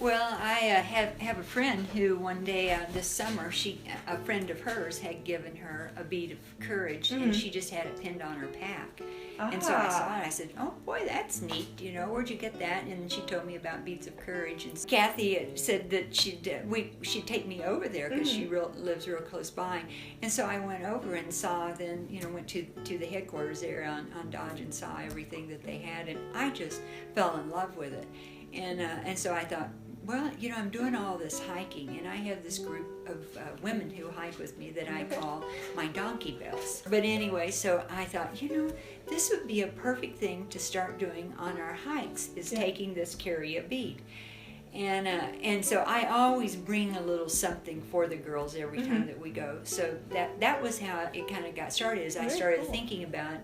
Well, I have a friend who one day this summer, a friend of hers had given her a bead of courage, and she just had it pinned on her pack. And so I saw it. I said, "Oh boy, that's neat. You know, where'd you get that?" And she told me about beads of courage. And Kathy said that she'd take me over there because she lives real close by. And so I went over and saw. Then went to the headquarters there on Dodge and saw everything that they had, and I just fell in love with it. And so I thought, well, I'm doing all this hiking, and I have this group of women who hike with me that I call my donkey bells. But anyway, so I thought, this would be a perfect thing to start doing on our hikes, is taking this carry a bead. And so I always bring a little something for the girls every time that we go. So that was how it kind of got started. As I started thinking about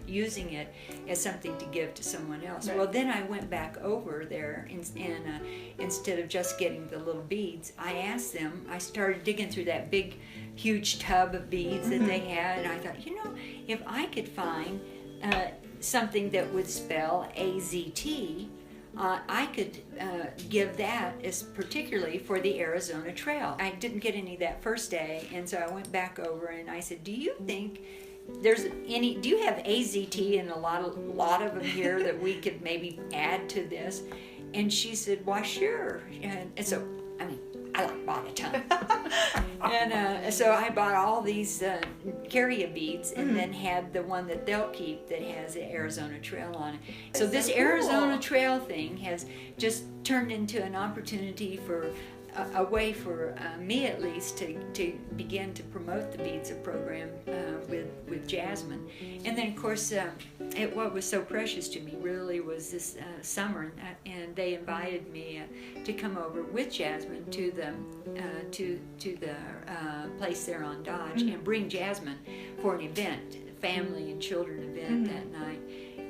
using it as something to give to someone else. Well, then I went back over there and instead of just getting the little beads, I asked them. I started digging through that big, huge tub of beads that they had, and I thought, if I could find something that would spell AZT. I could give that as particularly for the Arizona Trail. I didn't get any that first day, and so I went back over and I said, "Do you think there's any? Do you have AZT in a lot of them here that we could maybe add to this?" And she said, "Why, sure." And so, I bought a ton. And so I bought all these carry-a beads, and then had the one that they'll keep that has the Arizona Trail on it. So this Arizona Trail thing has just turned into an opportunity for a way for me, at least, to begin to promote the Beads of program with Jasmine. And then, of course, what was so precious to me really was this summer, and they invited me to come over with Jasmine to the place there on Dodge and bring Jasmine for an event, family and children event that night.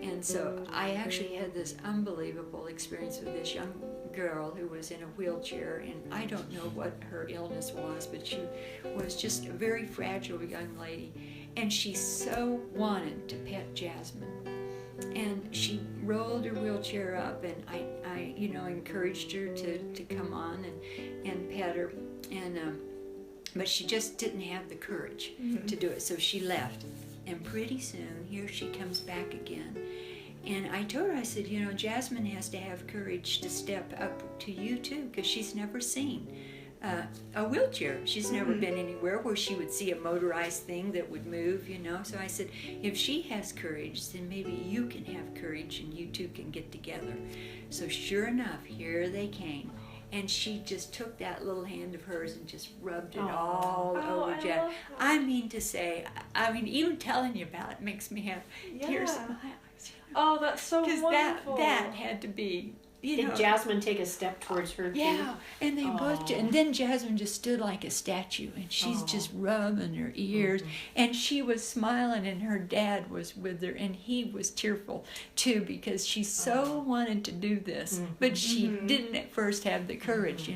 And so I actually had this unbelievable experience with this young girl who was in a wheelchair, and I don't know what her illness was, but she was just a very fragile young lady, and she so wanted to pet Jasmine. And she rolled her wheelchair up, and I encouraged her to come on and pet her, and but she just didn't have the courage to do it, so she left. And pretty soon, here she comes back again. And I told her, I said, Jasmine has to have courage to step up to you too, because she's never seen a wheelchair. She's never been anywhere where she would see a motorized thing that would move, So I said, if she has courage, then maybe you can have courage and you two can get together. So sure enough, here they came. And she just took that little hand of hers and just rubbed it all over Jasmine. I mean to say, even telling you about it makes me have tears in my eyes. Oh, that's so wonderful. Because that had to be, Did Jasmine take a step towards her too? Yeah, and they both, and then Jasmine just stood like a statue, and she's just rubbing her ears, and she was smiling, and her dad was with her, and he was tearful too, because she so wanted to do this, but she didn't at first have the courage,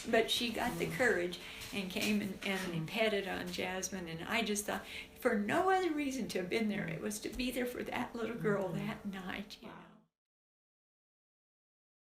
but she got the courage and came and petted on Jasmine, and I just thought, for no other reason to have been there, it was to be there for that little girl that night.